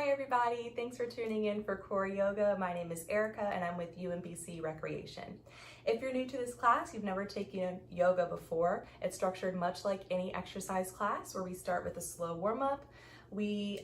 Hi everybody, thanks for tuning in for Core Yoga. My name is Erica and I'm with UMBC Recreation. If you're new to this class, you've never taken yoga before, it's structured much like any exercise class where we start with a slow warm-up. We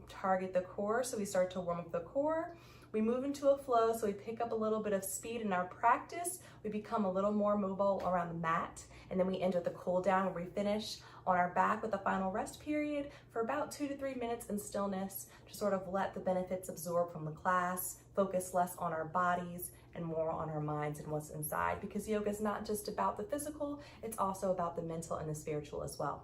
target the core, so we start to warm up the core. We move into a flow, so we pick up a little bit of speed in our practice. We become a little more mobile around the mat, and then we end with a cool down where we finish on our back with a final rest period for about 2 to 3 minutes in stillness to sort of let the benefits absorb from the class, focus less on our bodies and more on our minds and what's inside, because yoga is not just about the physical, it's also about the mental and the spiritual as well.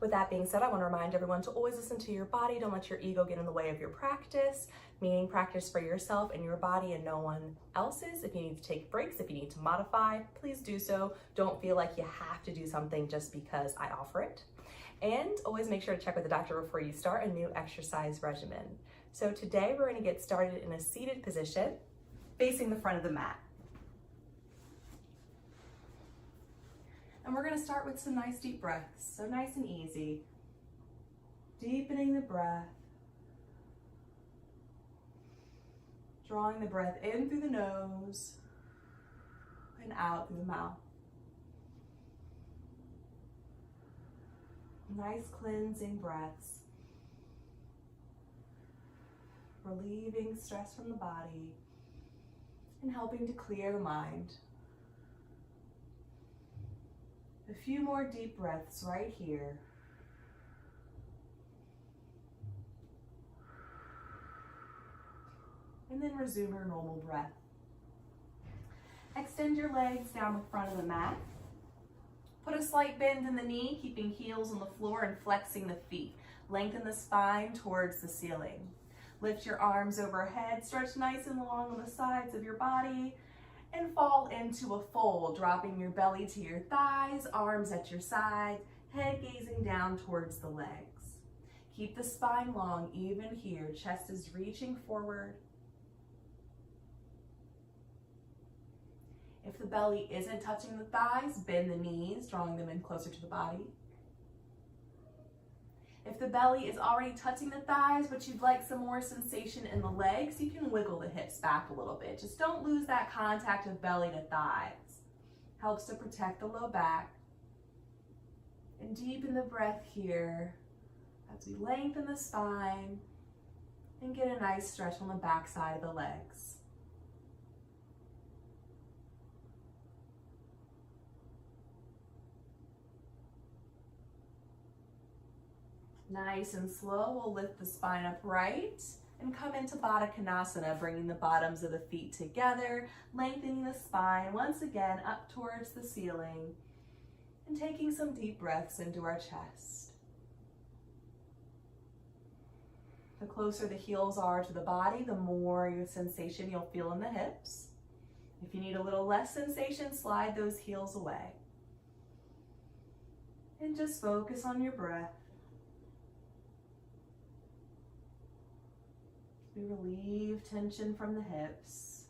With that being said, I want to remind everyone to always listen to your body. Don't let your ego get in the way of your practice, meaning practice for yourself and your body and no one else's. If you need to take breaks, if you need to modify, please do so. Don't feel like you have to do something just because I offer it. And always make sure to check with the doctor before you start a new exercise regimen. So today we're going to get started in a seated position, facing the front of the mat. And we're going to start with some nice deep breaths, so nice and easy. Deepening the breath. Drawing the breath in through the nose and out through the mouth. Nice cleansing breaths. Relieving stress from the body and helping to clear the mind. A few more deep breaths right here. And then resume your normal breath. Extend your legs down the front of the mat. Put a slight bend in the knee, keeping heels on the floor and flexing the feet. Lengthen the spine towards the ceiling. Lift your arms overhead, stretch nice and long on the sides of your body, and fall into a fold, dropping your belly to your thighs, arms at your side, head gazing down towards the legs. Keep the spine long, even here. Chest is reaching forward. If the belly isn't touching the thighs, bend the knees, drawing them in closer to the body. If the belly is already touching the thighs, but you'd like some more sensation in the legs, you can wiggle the hips back a little bit. Just don't lose that contact of belly to thighs. Helps to protect the low back. And deepen the breath here as we lengthen the spine and get a nice stretch on the back side of the legs. Nice and slow, we'll lift the spine upright and come into Baddha Konasana, bringing the bottoms of the feet together, lengthening the spine once again up towards the ceiling, and taking some deep breaths into our chest. The closer the heels are to the body, the more your sensation you'll feel in the hips. If you need a little less sensation, slide those heels away. And just focus on your breath. We relieve tension from the hips.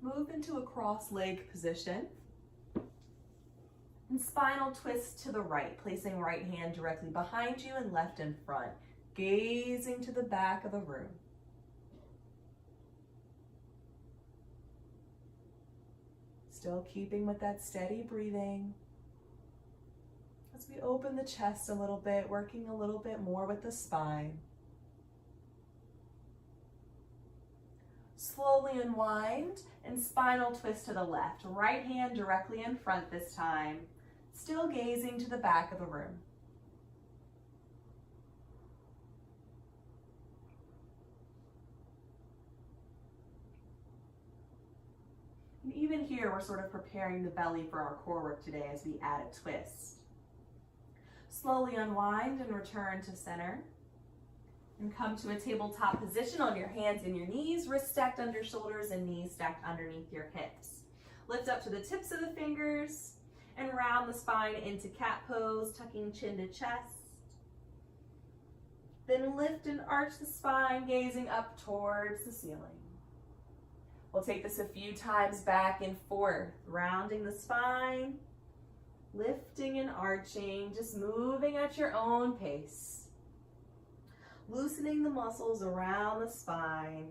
Move into a cross-leg position. And spinal twist to the right, placing right hand directly behind you and left in front, gazing to the back of the room. Still keeping with that steady breathing. As we open the chest a little bit, working a little bit more with the spine. Slowly unwind and spinal twist to the left. Right hand directly in front this time. Still gazing to the back of the room. And even here, we're sort of preparing the belly for our core work today as we add a twist. Slowly unwind and return to center. And come to a tabletop position on your hands and your knees, wrists stacked under shoulders and knees stacked underneath your hips. Lift up to the tips of the fingers and round the spine into cat pose, tucking chin to chest. Then lift and arch the spine, gazing up towards the ceiling. We'll take this a few times back and forth, rounding the spine, lift lifting and arching, just moving at your own pace. Loosening the muscles around the spine.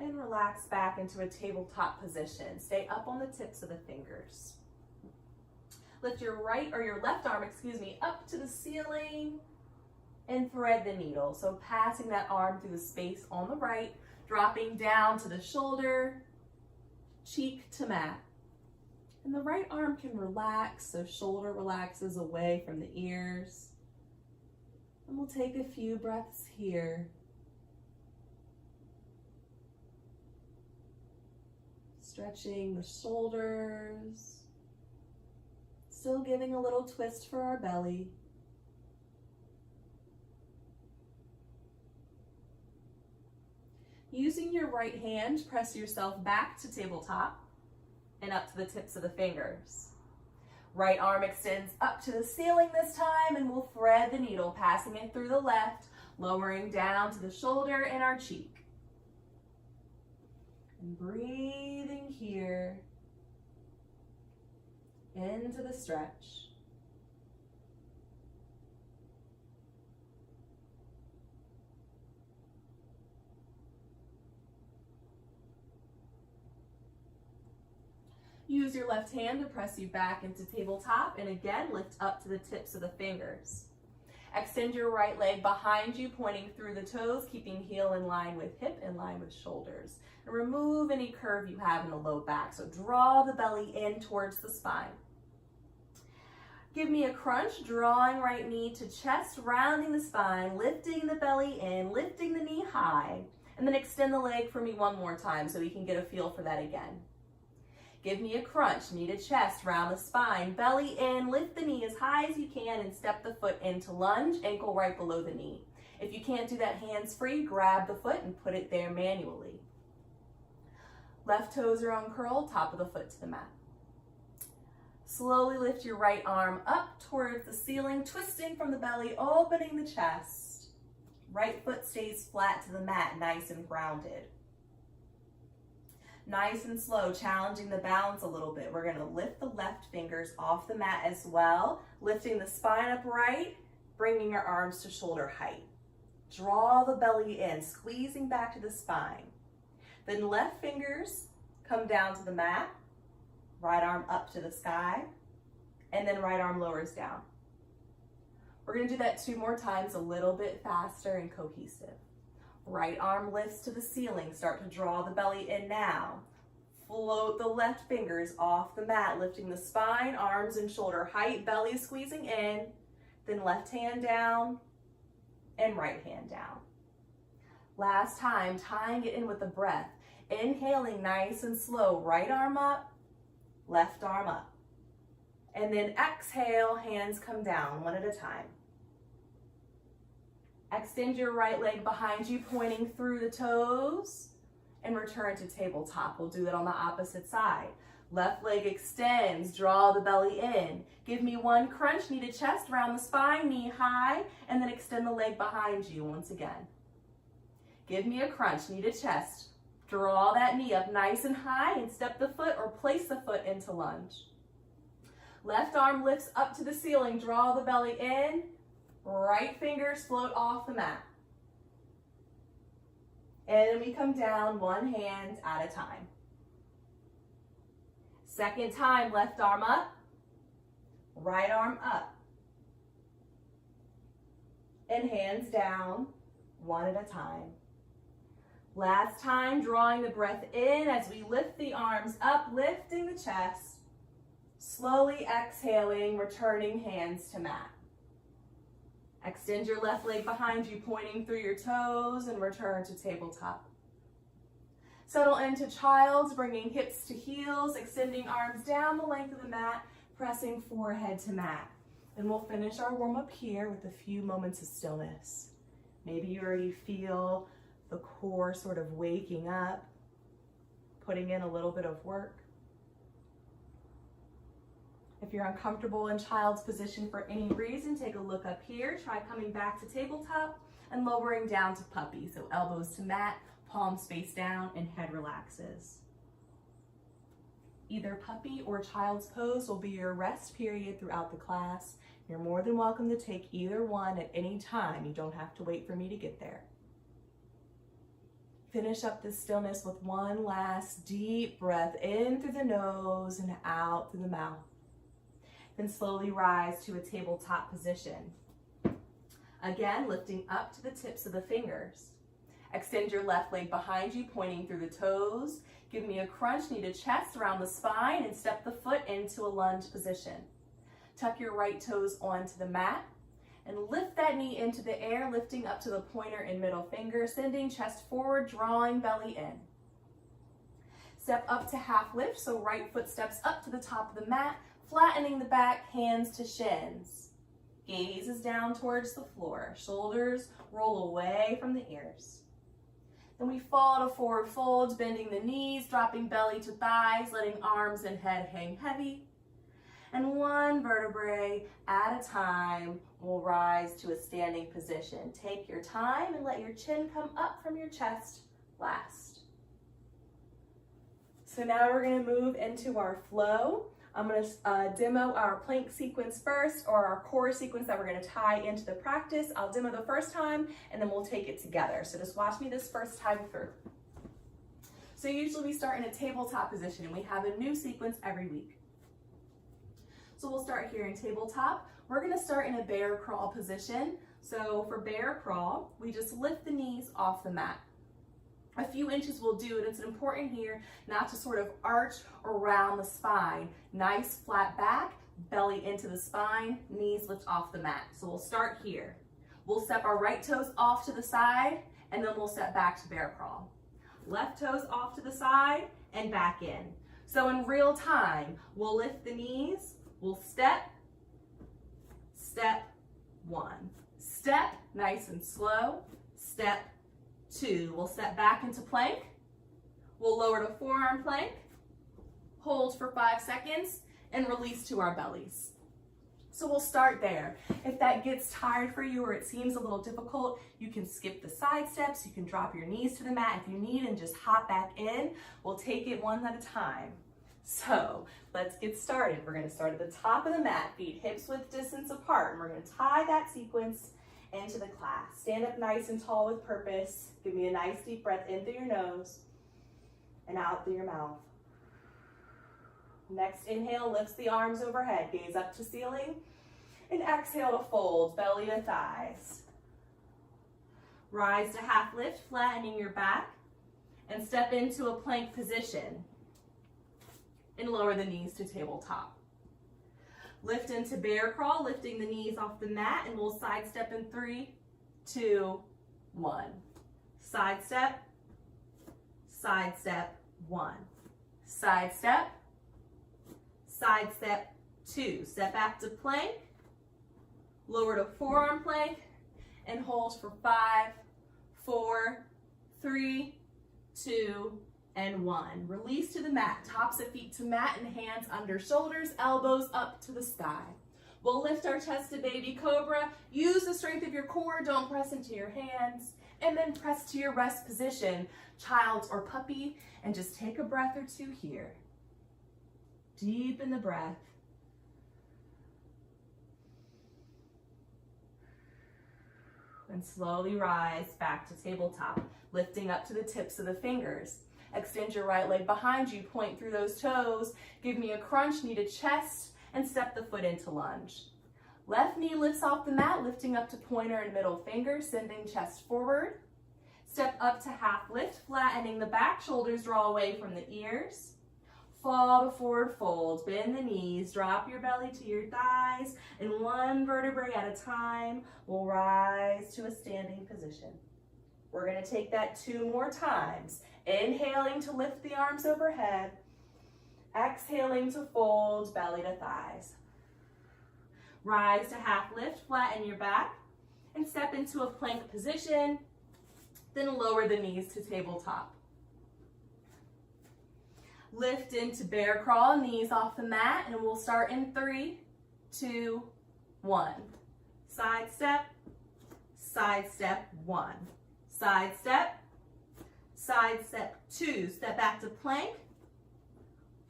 And relax back into a tabletop position. Stay up on the tips of the fingers. Lift your left arm, up to the ceiling and thread the needle. So passing that arm through the space on the right, dropping down to the shoulder, cheek to mat. And the right arm can relax, so shoulder relaxes away from the ears. And we'll take a few breaths here. Stretching the shoulders. Still giving a little twist for our belly. Using your right hand, press yourself back to tabletop and up to the tips of the fingers. Right arm extends up to the ceiling this time, and we'll thread the needle, passing it through the left, lowering down to the shoulder and our cheek. And breathing here into the stretch. Use your left hand to press you back into tabletop, and again, lift up to the tips of the fingers. Extend your right leg behind you, pointing through the toes, keeping heel in line with hip, in line with shoulders. And remove any curve you have in the low back, so draw the belly in towards the spine. Give me a crunch, drawing right knee to chest, rounding the spine, lifting the belly in, lifting the knee high, and then extend the leg for me one more time so we can get a feel for that again. Give me a crunch, knee to chest, round the spine, belly in, lift the knee as high as you can and step the foot into lunge, ankle right below the knee. If you can't do that hands free, grab the foot and put it there manually. Left toes are uncurled, top of the foot to the mat. Slowly lift your right arm up towards the ceiling, twisting from the belly, opening the chest. Right foot stays flat to the mat, nice and grounded. Nice and slow, challenging the balance a little bit. We're gonna lift the left fingers off the mat as well, lifting the spine upright, bringing your arms to shoulder height. Draw the belly in, squeezing back to the spine. Then left fingers come down to the mat, right arm up to the sky, and then right arm lowers down. We're gonna do that 2 more times, a little bit faster and cohesive. Right arm lifts to the ceiling, start to draw the belly in now. Float the left fingers off the mat, lifting the spine, arms and shoulder height, belly squeezing in, then left hand down and right hand down. Last time, tying it in with the breath. Inhaling nice and slow, right arm up, left arm up. And then exhale, hands come down one at a time. Extend your right leg behind you, pointing through the toes, and return to tabletop. We'll do that on the opposite side. Left leg extends, draw the belly in. Give me 1 crunch, knee to chest, round the spine, knee high, and then extend the leg behind you once again. Give me a crunch, knee to chest. Draw that knee up nice and high and step the foot or place the foot into lunge. Left arm lifts up to the ceiling, draw the belly in. Right fingers float off the mat. And then we come down 1 hand at a time. Second time, left arm up, right arm up. And hands down, 1 at a time. Last time, drawing the breath in as we lift the arms up, lifting the chest. Slowly exhaling, returning hands to mat. Extend your left leg behind you, pointing through your toes, and return to tabletop. Settle into child's, bringing hips to heels, extending arms down the length of the mat, pressing forehead to mat. And we'll finish our warm-up here with a few moments of stillness. Maybe you already feel the core sort of waking up, putting in a little bit of work. If you're uncomfortable in child's position for any reason, take a look up here. Try coming back to tabletop and lowering down to puppy. So elbows to mat, palms face down, and head relaxes. Either puppy or child's pose will be your rest period throughout the class. You're more than welcome to take either one at any time. You don't have to wait for me to get there. Finish up this stillness with one last deep breath in through the nose and out through the mouth. Then slowly rise to a tabletop position. Again, lifting up to the tips of the fingers. Extend your left leg behind you, pointing through the toes. Give me a crunch, knee to chest around the spine, and step the foot into a lunge position. Tuck your right toes onto the mat and lift that knee into the air, lifting up to the pointer and middle finger, sending chest forward, drawing belly in. Step up to half lift, so right foot steps up to the top of the mat, flattening the back, hands to shins. Gaze is down towards the floor. Shoulders roll away from the ears. Then we fall to forward folds, bending the knees, dropping belly to thighs, letting arms and head hang heavy. And one vertebrae at a time will rise to a standing position. Take your time and let your chin come up from your chest last. So now we're going to move into our flow. I'm going to demo our plank sequence first, or our core sequence that we're going to tie into the practice. I'll demo the first time and then we'll take it together. So just watch me this first time through. So usually we start in a tabletop position and we have a new sequence every week. So we'll start here in tabletop. We're going to start in a bear crawl position. So for bear crawl, we just lift the knees off the mat. A few inches will do, and it's important here not to sort of arch around the spine. Nice flat back, belly into the spine, knees lift off the mat. So we'll start here. We'll step our right toes off to the side, and then we'll step back to bear crawl. Left toes off to the side and back in. So in real time, we'll lift the knees, we'll step, step, one. Step, nice and slow, step, two. We'll step back into plank. We'll lower to forearm plank, hold for 5 seconds, and release to our bellies. So we'll start there. If that gets tired for you or it seems a little difficult, you can skip the side steps. You can drop your knees to the mat if you need and just hop back in. We'll take it one at a time. So let's get started. We're going to start at the top of the mat, feet hips width distance apart, and we're going to tie that sequence into the class. Stand up nice and tall with purpose. Give me a nice deep breath in through your nose and out through your mouth. Next inhale, lifts the arms overhead, gaze up to ceiling, and exhale to fold, belly to thighs. Rise to half lift, flattening your back, and step into a plank position, and lower the knees to tabletop. Lift into bear crawl, lifting the knees off the mat, and we'll side step in 3, 2, 1. Side step, 1. Side step, 2. Step back to plank, lower to forearm plank, and hold for 5, 4, 3, 2, and 1. Release to the mat, tops of feet to mat and hands under shoulders, elbows up to the sky. We'll lift our chest to baby cobra. Use the strength of your core, don't press into your hands, and then press to your rest position, child or puppy, and just take a breath or two here. Deepen the breath. And slowly rise back to tabletop, lifting up to the tips of the fingers. Extend your right leg behind you, point through those toes. Give me a crunch, knee to chest, and step the foot into lunge. Left knee lifts off the mat, lifting up to pointer and middle finger, sending chest forward. Step up to half lift, flattening the back, shoulders draw away from the ears. Fall to forward fold, bend the knees, drop your belly to your thighs, and one vertebrae at a time, we'll rise to a standing position. We're going to take that 2 more times. Inhaling to lift the arms overhead. Exhaling to fold, belly to thighs. Rise to half lift, flatten your back, and step into a plank position. Then lower the knees to tabletop. Lift into bear crawl, knees off the mat, and we'll start in 3, 2, 1. Side step, 1. Side step, 2. Step back to plank,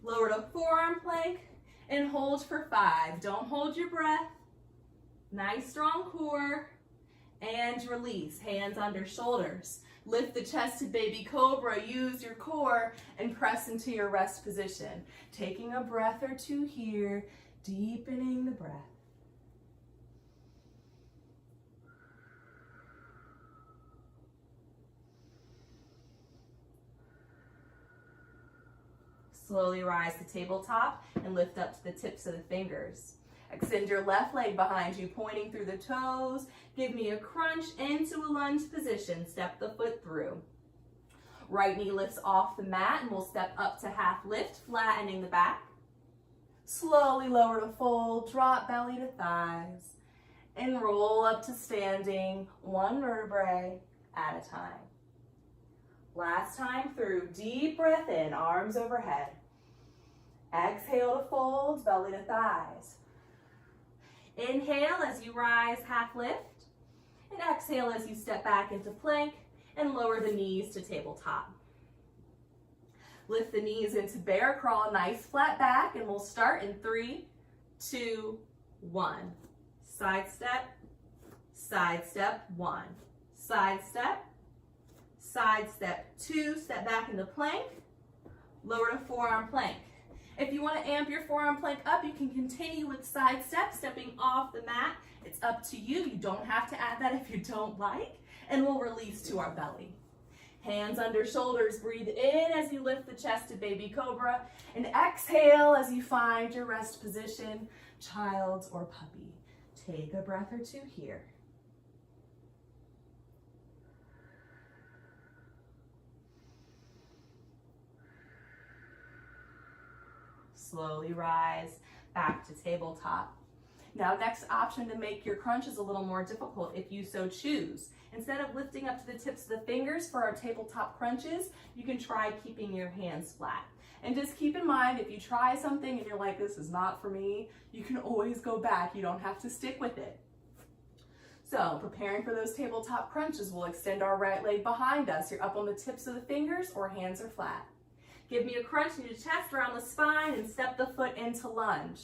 Lower to forearm plank and hold for 5. Don't hold your breath. Nice strong core. And release, hands under shoulders. Lift the chest to baby cobra, use your core and press into your rest position. Taking a breath or two here, deepening the breath. Slowly rise to tabletop and lift up to the tips of the fingers. Extend your left leg behind you, pointing through the toes. Give me a crunch into a lunge position. Step the foot through. Right knee lifts off the mat and we'll step up to half lift, flattening the back. Slowly lower to fold, drop belly to thighs, and roll up to standing, one vertebrae at a time. Last time through, deep breath in, arms overhead. Exhale to fold, belly to thighs. Inhale as you rise, half lift, and exhale as you step back into plank and lower the knees to tabletop. Lift the knees into bear crawl, nice flat back, and we'll start in 3, 2, 1. Side step, 1. Side step, 2, step back into plank, lower to forearm plank. If you want to amp your forearm plank up, you can continue with side step, stepping off the mat. It's up to you. You don't have to add that if you don't like. And we'll release to our belly. Hands under shoulders, breathe in as you lift the chest to baby cobra, and exhale as you find your rest position, child or puppy. Take a breath or two here. Slowly rise back to tabletop. Now, next option to make your crunches a little more difficult if you so choose. Instead of lifting up to the tips of the fingers for our tabletop crunches, you can try keeping your hands flat. And just keep in mind, if you try something and you're like, this is not for me, you can always go back. You don't have to stick with it. So, preparing for those tabletop crunches, we'll extend our right leg behind us. You're up on the tips of the fingers or hands are flat. Give me a crunch in your chest around the spine and step the foot into lunge.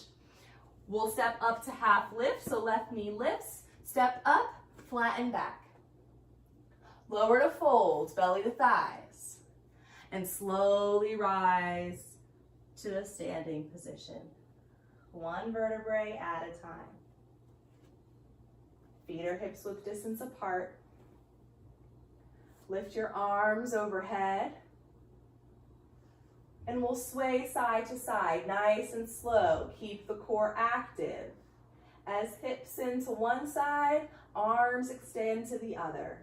We'll step up to half lift, so left knee lifts, step up, flatten back. Lower to fold, belly to thighs, and slowly rise to a standing position. One vertebrae at a time. Feet or hips width distance apart. Lift your arms overhead. And we'll sway side to side, nice and slow. Keep the core active. As hips into one side, arms extend to the other.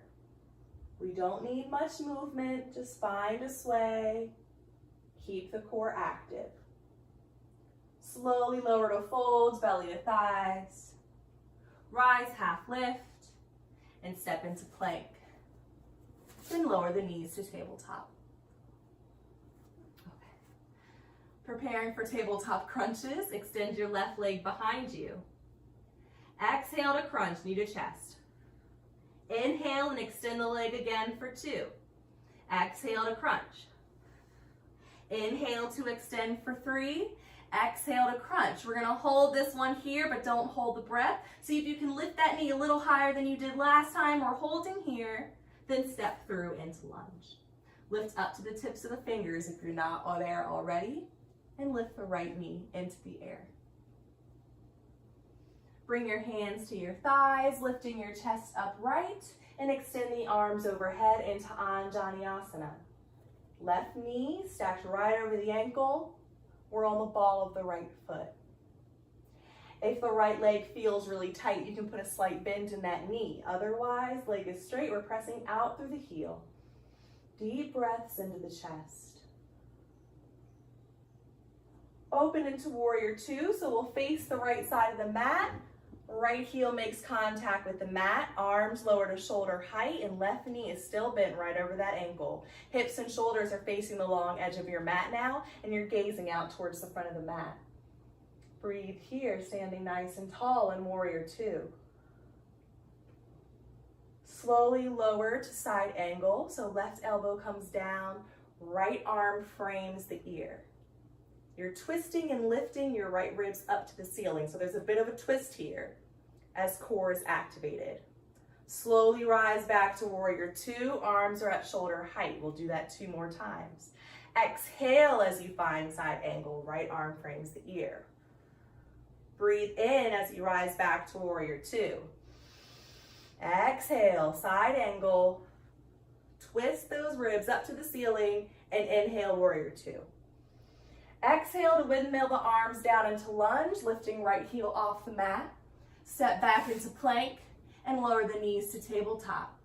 We don't need much movement, just find a sway. Keep the core active. Slowly lower to folds, belly to thighs. Rise, half lift, and step into plank. Then lower the knees to tabletop. Preparing for tabletop crunches, extend your left leg behind you. Exhale to crunch, knee to chest. Inhale and extend the leg again for 2. Exhale to crunch. Inhale to extend for 3. Exhale to crunch. We're going to hold this one here, but don't hold the breath. See if you can lift that knee a little higher than you did last time. We're holding here, then step through into lunge. Lift up to the tips of the fingers if you're not there already. And lift the right knee into the air. Bring your hands to your thighs, lifting your chest upright, and extend the arms overhead into Anjaneyasana. Left knee stacked right over the ankle. We're on the ball of the right foot. If the right leg feels really tight, you can put a slight bend in that knee. Otherwise, leg is straight. We're pressing out through the heel. Deep breaths into the chest. Open into warrior 2, so we'll face the right side of the mat. Right heel makes contact with the mat, arms lower to shoulder height, and left knee is still bent right over that ankle. Hips and shoulders are facing the long edge of your mat now, and you're gazing out towards the front of the mat. Breathe here, standing nice and tall in warrior 2. Slowly lower to side angle, so left elbow comes down, right arm frames the ear. You're twisting and lifting your right ribs up to the ceiling. So there's a bit of a twist here as core is activated. Slowly rise back to warrior two. Arms are at shoulder height. We'll do that 2 more times. Exhale as you find side angle. Right arm frames the ear. Breathe in as you rise back to warrior two. Exhale, side angle. Twist those ribs up to the ceiling and inhale, warrior two. Exhale to windmill the arms down into lunge, lifting right heel off the mat. Step back into plank and lower the knees to tabletop.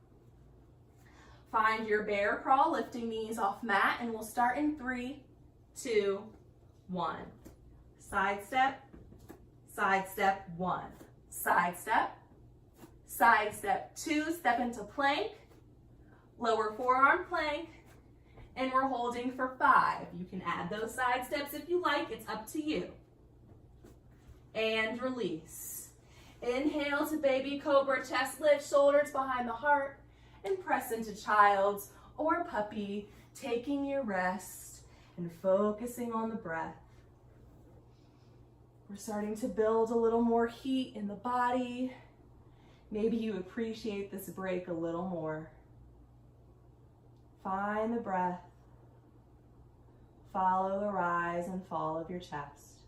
Find your bear crawl, lifting knees off mat, and we'll start in 3, 2, 1. Side step, 1. Side step 2, step into plank, lower forearm plank, and we're holding for 5. You can add those side steps if you like, it's up to you. And release. Inhale to baby cobra, chest lift, shoulders behind the heart, and press into child's or puppy, taking your rest and focusing on the breath. We're starting to build a little more heat in the body. Maybe you appreciate this break a little more. Find the breath. Follow the rise and fall of your chest.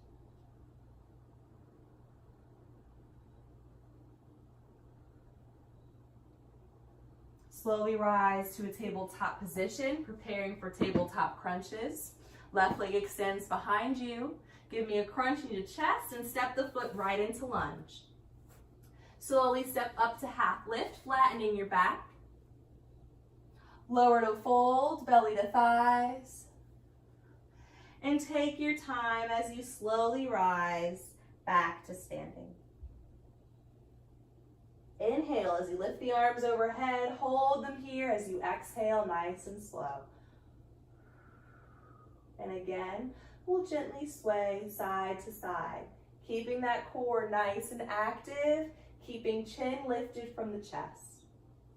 Slowly rise to a tabletop position, preparing for tabletop crunches. Left leg extends behind you. Give me a crunch in your chest and step the foot right into lunge. Slowly step up to half lift, flattening your back. Lower to fold, belly to thighs. And take your time as you slowly rise back to standing. Inhale as you lift the arms overhead. Hold them here as you exhale, nice and slow. And again, we'll gently sway side to side, keeping that core nice and active, keeping chin lifted from the chest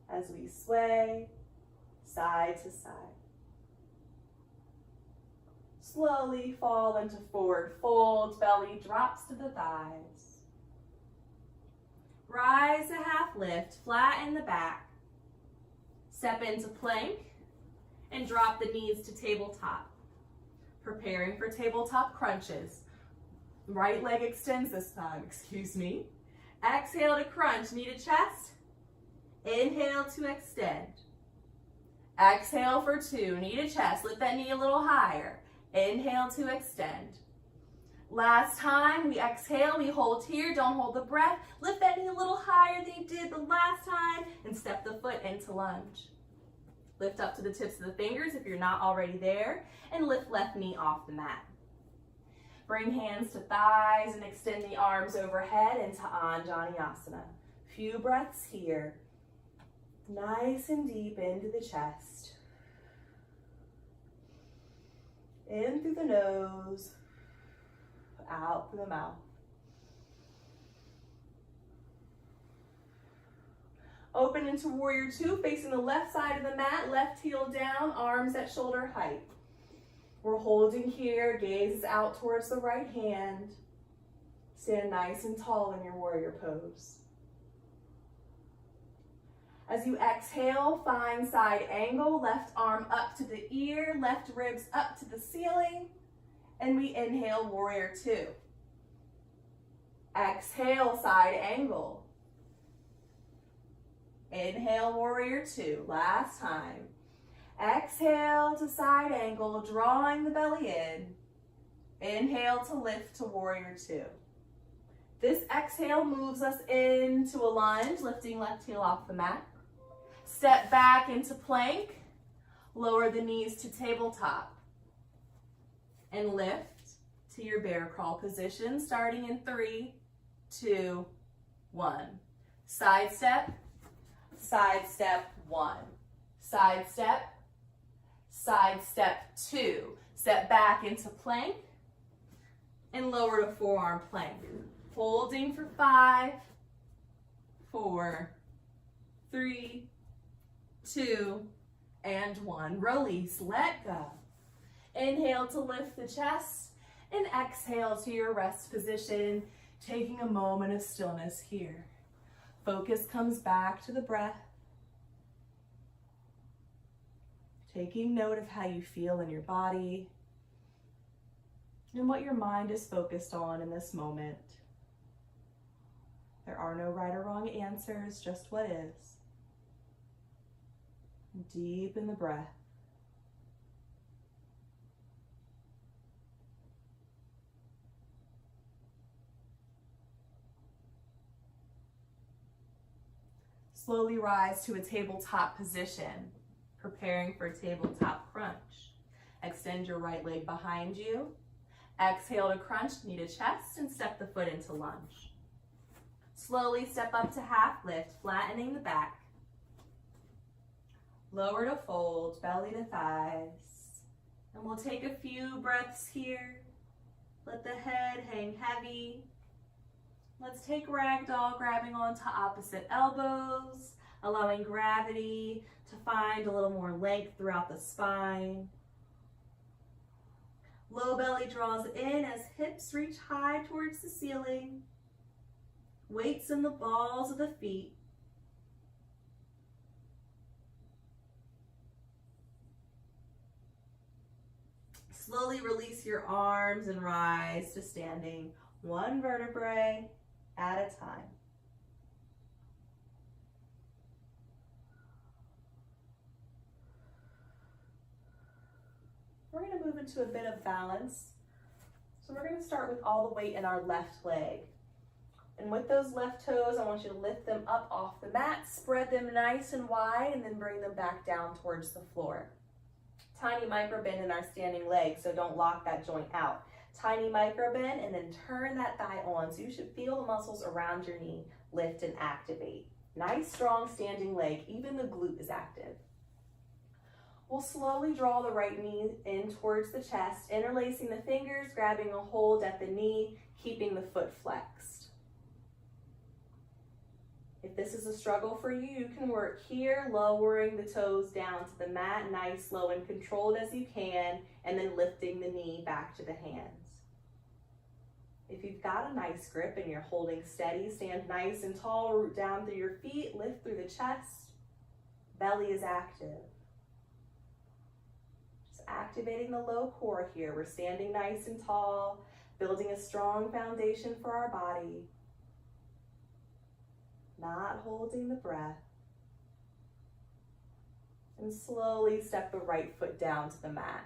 as we sway side to side. Slowly fall into forward fold, belly drops to the thighs. Rise to half lift, flatten the back. Step into plank and drop the knees to tabletop. Preparing for tabletop crunches. Right leg extends this time, excuse me. Exhale to crunch, knee to chest. Inhale to extend. Exhale for 2, knee to chest. Lift that knee a little higher. Inhale to extend. Last time, we exhale, we hold here, don't hold the breath. Lift that knee a little higher than you did the last time and step the foot into lunge. Lift up to the tips of the fingers if you're not already there, and lift left knee off the mat. Bring hands to thighs and extend the arms overhead into Anjaneyasana. Few breaths here. Nice and deep into the chest. In through the nose, out through the mouth. Open into warrior two, facing the left side of the mat, left heel down, arms at shoulder height. We're holding here, gaze out towards the right hand. Stand nice and tall in your warrior pose. As you exhale, find side angle, left arm up to the ear, left ribs up to the ceiling, and we inhale warrior two. Exhale, side angle. Inhale, warrior two. Last time. Exhale to side angle, drawing the belly in. Inhale to lift to warrior two. This exhale moves us into a lunge, lifting left heel off the mat. Step back into plank. Lower the knees to tabletop. And lift to your bear crawl position, starting in 3, 2, 1. Side step, 1. Side step 2. Step back into plank and lower to forearm plank. Holding for 5, 4, 3, 2, and 1. Release, let go. Inhale to lift the chest And exhale to your rest position, taking a moment of stillness here. Focus comes back to the breath. Taking note of how you feel in your body and what your mind is focused on in this moment. There are no right or wrong answers, just what is. Deepen the breath. Slowly rise to a tabletop position, preparing for tabletop crunch. Extend your right leg behind you. Exhale to crunch, knee to chest, and step the foot into lunge. Slowly step up to half lift, flattening the back. Lower to fold, belly to thighs. And we'll take a few breaths here. Let the head hang heavy. Let's take ragdoll, grabbing onto opposite elbows, allowing gravity to find a little more length throughout the spine. Low belly draws in as hips reach high towards the ceiling. Weights in the balls of the feet. Slowly release your arms and rise to standing, one vertebrae at a time. We're going to move into a bit of balance. So we're going to start with all the weight in our left leg. And with those left toes, I want you to lift them up off the mat, spread them nice and wide, and then bring them back down towards the floor. Tiny micro bend in our standing leg, so don't lock that joint out. Tiny micro bend, and then turn that thigh on, so you should feel the muscles around your knee lift and activate. Nice, strong standing leg, even the glute is active. We'll slowly draw the right knee in towards the chest, interlacing the fingers, grabbing a hold at the knee, keeping the foot flexed. If this is a struggle for you, you can work here, lowering the toes down to the mat, nice, slow, and controlled as you can, and then lifting the knee back to the hands. If you've got a nice grip and you're holding steady, stand nice and tall, root down through your feet, lift through the chest. Belly is active. Just activating the low core here. We're standing nice and tall, building a strong foundation for our body. Not holding the breath. And slowly step the right foot down to the mat.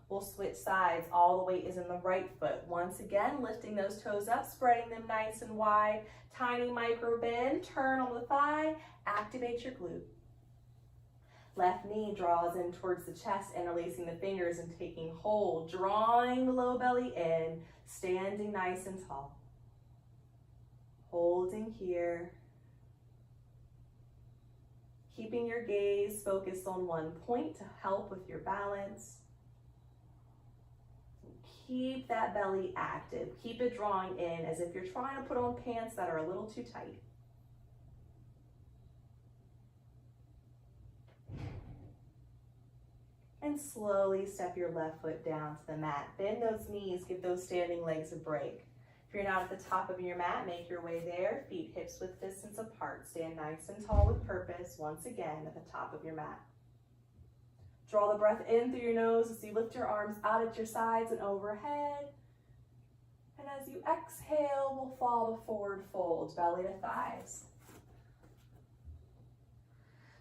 We'll switch sides. All the weight is in the right foot. Once again, lifting those toes up, spreading them nice and wide. Tiny micro bend, turn on the thigh, activate your glute. Left knee draws in towards the chest, interlacing the fingers and taking hold, drawing the low belly in, standing nice and tall. Holding here. Keeping your gaze focused on one point to help with your balance. Keep that belly active. Keep it drawing in as if you're trying to put on pants that are a little too tight. And slowly step your left foot down to the mat. Bend those knees, give those standing legs a break. If you're not at the top of your mat, make your way there. Feet hips width distance apart. Stand nice and tall with purpose. Once again, at the top of your mat. Draw the breath in through your nose as you lift your arms out at your sides and overhead. And as you exhale, we'll fall to forward fold, belly to thighs.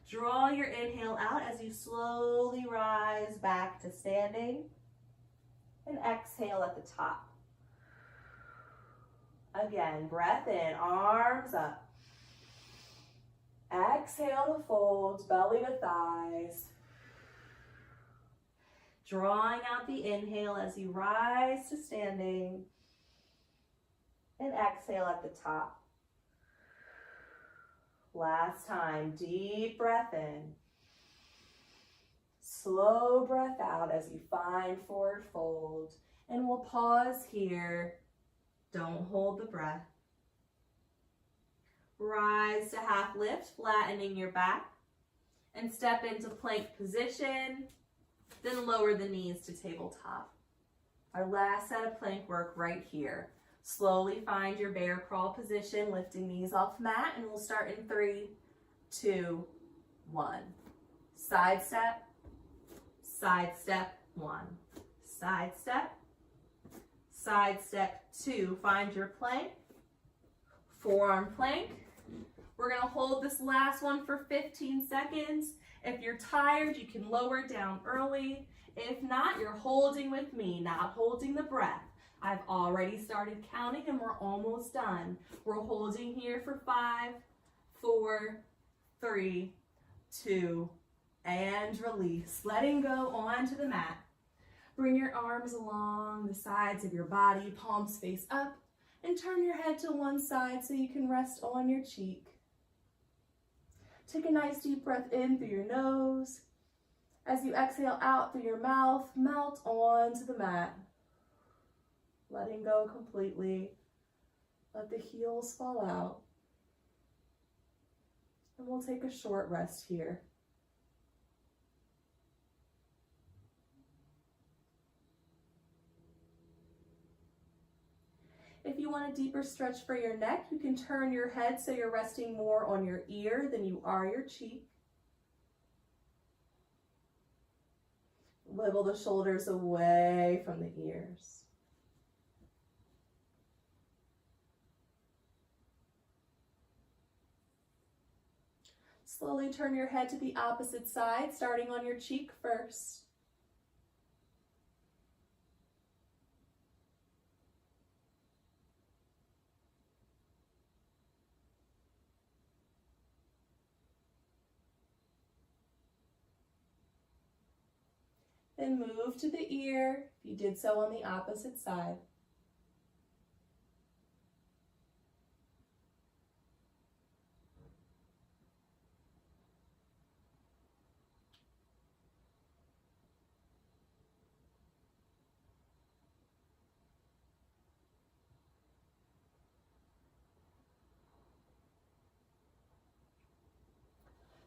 Draw your inhale out as you slowly rise back to standing. And exhale at the top. Again, breath in, arms up. Exhale to fold, belly to thighs. Drawing out the inhale as you rise to standing. And exhale at the top. Last time, deep breath in. Slow breath out as you find forward fold. And we'll pause here. Don't hold the breath. Rise to half lift, flattening your back. And step into plank position. Then lower the knees to tabletop. Our last set of plank work right here. Slowly find your bear crawl position, lifting knees off mat, and we'll start in 3, 2, 1. Side step, 1. Side step, 2. Find your plank, forearm plank. We're gonna hold this last one for 15 seconds. If you're tired, you can lower it down early. If not, you're holding with me, not holding the breath. I've already started counting and we're almost done. We're holding here for 5, 4, 3, 2, and release. Letting go onto the mat. Bring your arms along the sides of your body, palms face up, and turn your head to one side so you can rest on your cheek. Take a nice deep breath in through your nose. As you exhale out through your mouth, melt onto the mat. Letting go completely. Let the heels fall out. And we'll take a short rest here. If you want a deeper stretch for your neck, you can turn your head so you're resting more on your ear than you are your cheek. Wiggle the shoulders away from the ears. Slowly turn your head to the opposite side, starting on your cheek first. Then move to the ear, if you did so on the opposite side.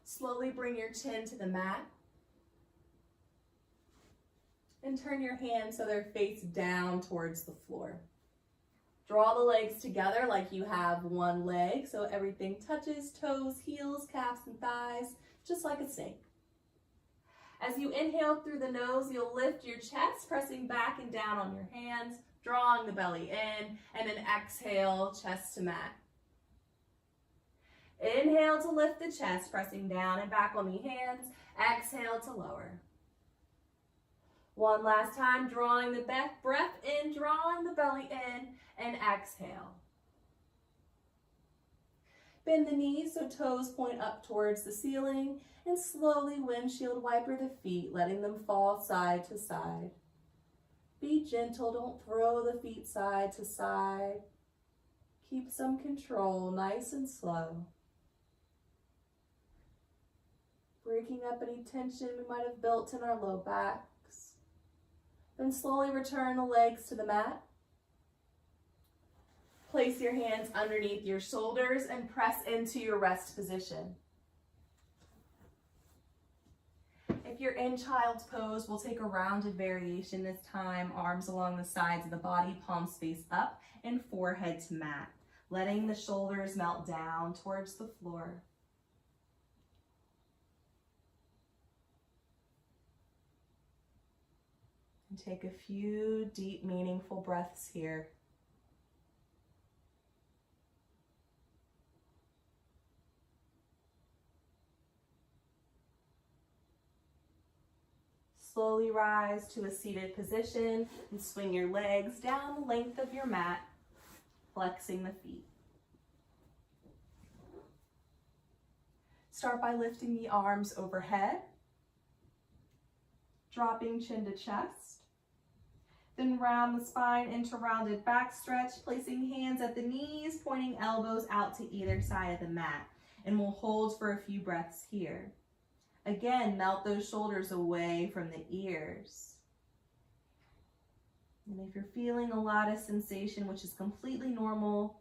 Slowly bring your chin to the mat. And turn your hands so they're face down towards the floor. Draw the legs together like you have one leg, so everything touches, toes, heels, calves, and thighs, just like a snake. As you inhale through the nose, you'll lift your chest, pressing back and down on your hands, drawing the belly in, and then exhale, chest to mat. Inhale to lift the chest, pressing down and back on the hands. Exhale to lower. One last time, drawing the breath in, drawing the belly in, and exhale. Bend the knees so toes point up towards the ceiling, and slowly windshield wiper the feet, letting them fall side to side. Be gentle, don't throw the feet side to side. Keep some control, nice and slow. Breaking up any tension we might have built in our low backs. Then slowly return the legs to the mat. Place your hands underneath your shoulders and press into your rest position. If you're in child's pose, we'll take a rounded variation this time. Arms along the sides of the body, palms face up, and forehead to mat. Letting the shoulders melt down towards the floor. And take a few deep, meaningful breaths here. Slowly rise to a seated position and swing your legs down the length of your mat, flexing the feet. Start by lifting the arms overhead, dropping chin to chest. Then round the spine into rounded back stretch, placing hands at the knees, pointing elbows out to either side of the mat. And we'll hold for a few breaths here. Again, melt those shoulders away from the ears. And if you're feeling a lot of sensation, which is completely normal,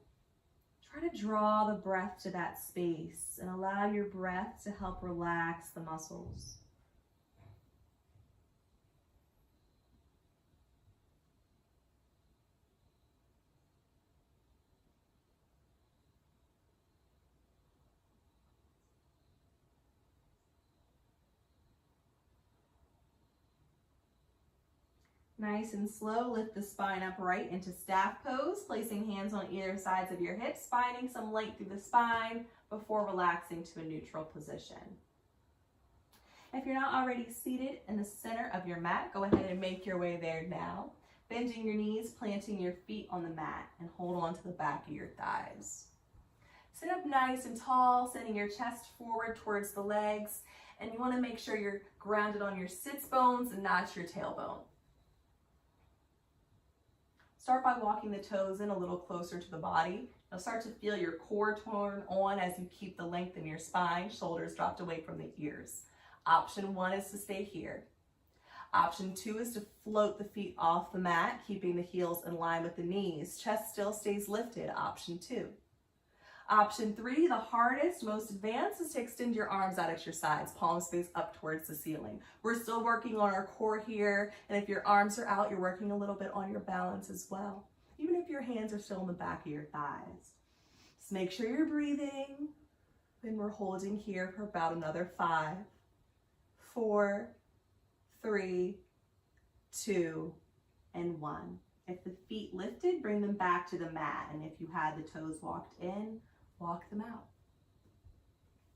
try to draw the breath to that space and allow your breath to help relax the muscles. Nice and slow, lift the spine upright into staff pose, placing hands on either sides of your hips, finding some length through the spine before relaxing to a neutral position. If you're not already seated in the center of your mat, go ahead and make your way there now. Bending your knees, planting your feet on the mat, and hold on to the back of your thighs. Sit up nice and tall, sending your chest forward towards the legs, and you want to make sure you're grounded on your sits bones and not your tailbone. Start by walking the toes in a little closer to the body. You'll start to feel your core turn on as you keep the length in your spine, shoulders dropped away from the ears. Option 1 is to stay here. Option 2 is to float the feet off the mat, keeping the heels in line with the knees. Chest still stays lifted, option 2. Option 3, the hardest, most advanced, is to extend your arms out at your sides, palms face up towards the ceiling. We're still working on our core here, and if your arms are out, you're working a little bit on your balance as well, even if your hands are still in the back of your thighs. Just make sure you're breathing, and we're holding here for about another 5, 4, 3, 2, and 1. If the feet lifted, bring them back to the mat, and if you had the toes walked in, walk them out.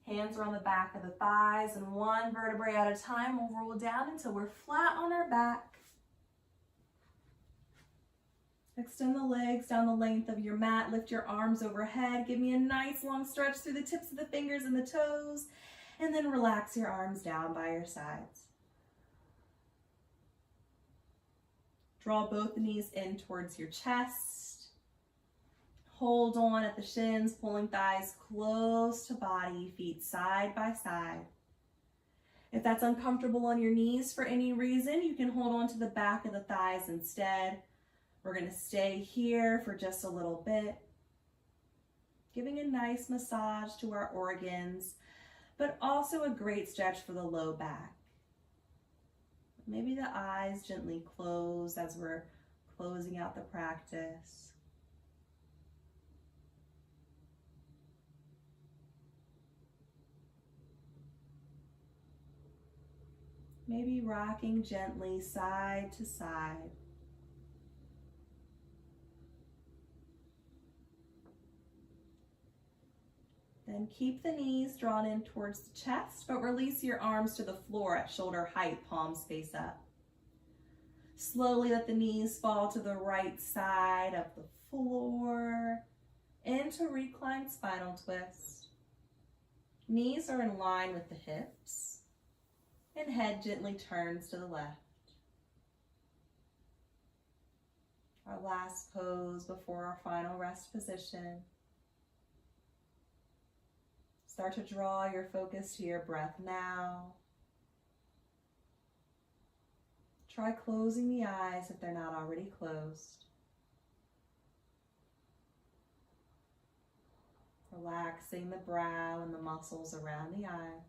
Hands are on the back of the thighs, and one vertebrae at a time, we'll roll down until we're flat on our back. Extend the legs down the length of your mat, lift your arms overhead, give me a nice long stretch through the tips of the fingers and the toes, and then relax your arms down by your sides. Draw both the knees in towards your chest. Hold on at the shins, pulling thighs close to body, feet side by side. If that's uncomfortable on your knees for any reason, you can hold on to the back of the thighs instead. We're going to stay here for just a little bit, giving a nice massage to our organs, but also a great stretch for the low back. Maybe the eyes gently close as we're closing out the practice. Maybe rocking gently side to side. Then keep the knees drawn in towards the chest, but release your arms to the floor at shoulder height, palms face up. Slowly let the knees fall to the right side of the floor into reclined spinal twist. Knees are in line with the hips, and head gently turns to the left. Our last pose before our final rest position. Start to draw your focus to your breath now. Try closing the eyes if they're not already closed. Relaxing the brow and the muscles around the eyes.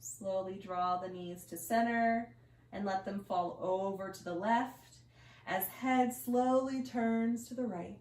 Slowly draw the knees to center and let them fall over to the left as head slowly turns to the right.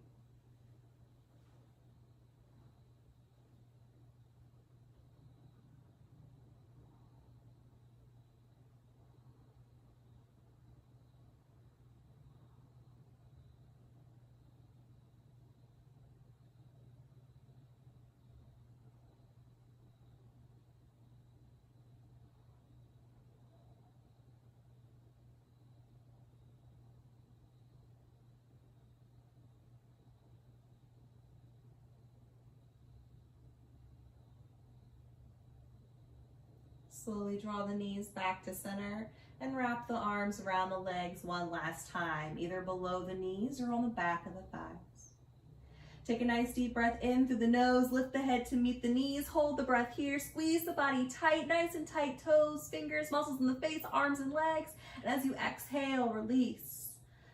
Slowly draw the knees back to center and wrap the arms around the legs one last time, either below the knees or on the back of the thighs. Take a nice deep breath in through the nose, lift the head to meet the knees, hold the breath here, squeeze the body tight, nice and tight, toes, fingers, muscles in the face, arms and legs, and as you exhale, release.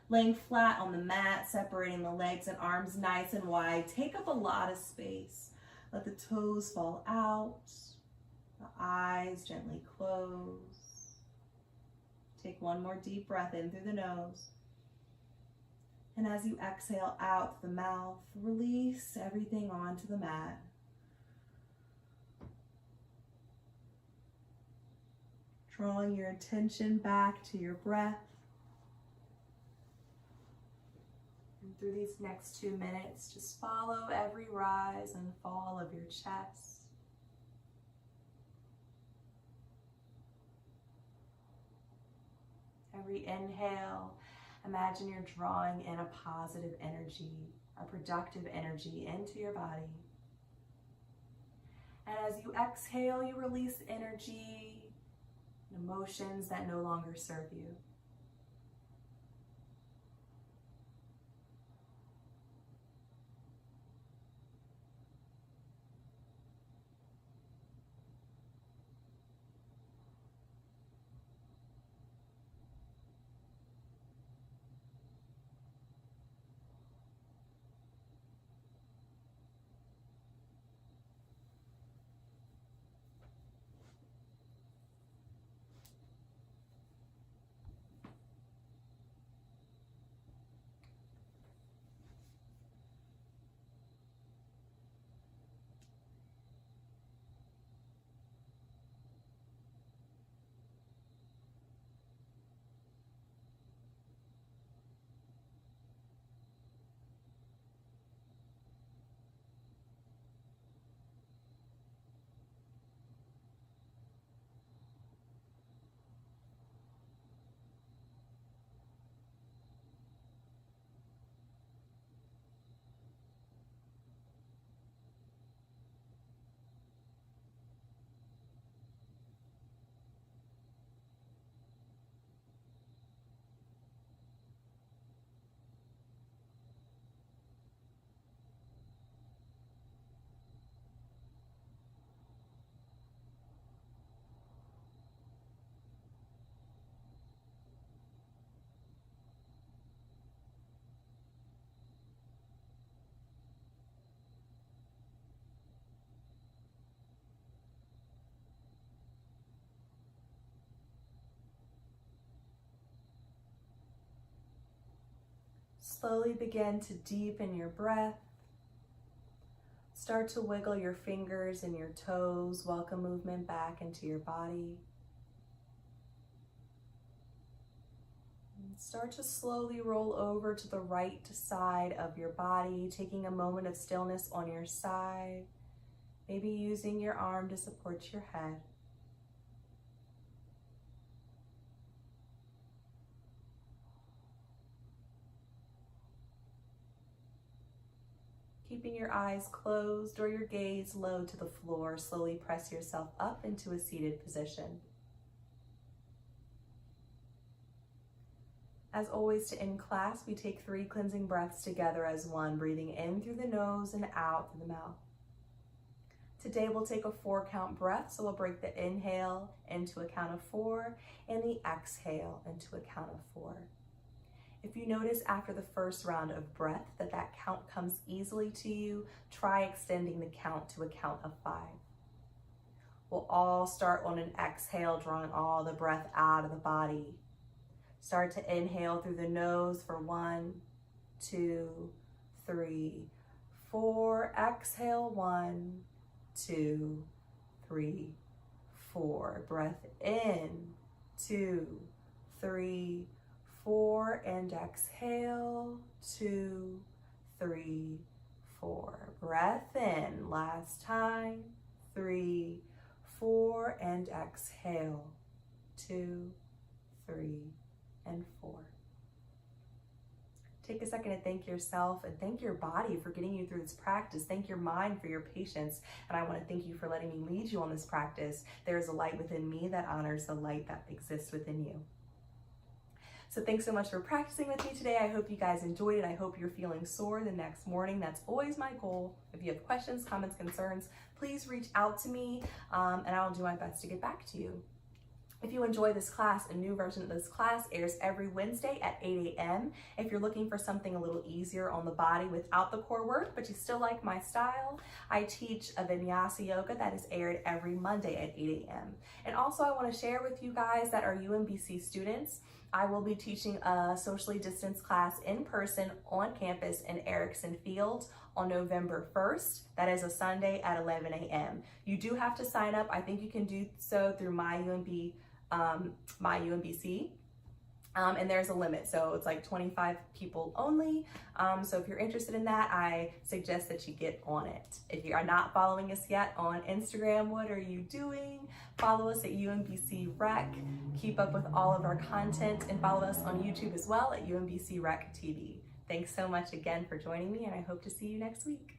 Laying flat on the mat, separating the legs and arms nice and wide, take up a lot of space. Let the toes fall out. The eyes gently close. Take one more deep breath in through the nose. And as you exhale out the mouth, release everything onto the mat. Drawing your attention back to your breath. And through these next 2 minutes, just follow every rise and fall of your chest. Every inhale, imagine you're drawing in a positive energy, a productive energy into your body. And as you exhale, you release energy and emotions that no longer serve you. Slowly begin to deepen your breath. Start to wiggle your fingers and your toes. Welcome movement back into your body. And start to slowly roll over to the right side of your body, taking a moment of stillness on your side, maybe using your arm to support your head. Keeping your eyes closed or your gaze low to the floor, slowly press yourself up into a seated position. As always, to end class, we take 3 cleansing breaths together as one, breathing in through the nose and out through the mouth. Today we'll take a 4-count breath, so we'll break the inhale into a count of 4 and the exhale into a count of 4. If you notice after the first round of breath that count comes easily to you, try extending the count to a count of 5. We'll all start on an exhale, drawing all the breath out of the body. Start to inhale through the nose for 1, 2, 3, 4. Exhale, 1, 2, 3, 4. Breath in, 2, 3, 4, and exhale, 2, 3, 4. Breath in, last time, 3, 4, and exhale, 2, 3, and 4. Take a second to thank yourself and thank your body for getting you through this practice. Thank your mind for your patience. And I want to thank you for letting me lead you on this practice. There is a light within me that honors the light that exists within you. So thanks so much for practicing with me today. I hope you guys enjoyed it. I hope you're feeling sore the next morning. That's always my goal. If you have questions, comments, concerns, please reach out to me and I'll do my best to get back to you. If you enjoy this class, a new version of this class airs every Wednesday at 8 a.m. If you're looking for something a little easier on the body without the core work, but you still like my style, I teach a Vinyasa yoga that is aired every Monday at 8 a.m. And also I want to share with you guys that are UMBC students, I will be teaching a socially distanced class in person on campus in Erickson Fields on November 1st. That is a Sunday at 11 a.m. You do have to sign up. I think you can do so through my UMBC, and there's a limit, so it's like 25 people only. So if you're interested in that, I suggest that you get on it. If you are not following us yet on Instagram, what are you doing? Follow us at UMBC Rec. Keep up with all of our content, and follow us on YouTube as well at UMBC Rec TV. Thanks so much again for joining me, and I hope to see you next week.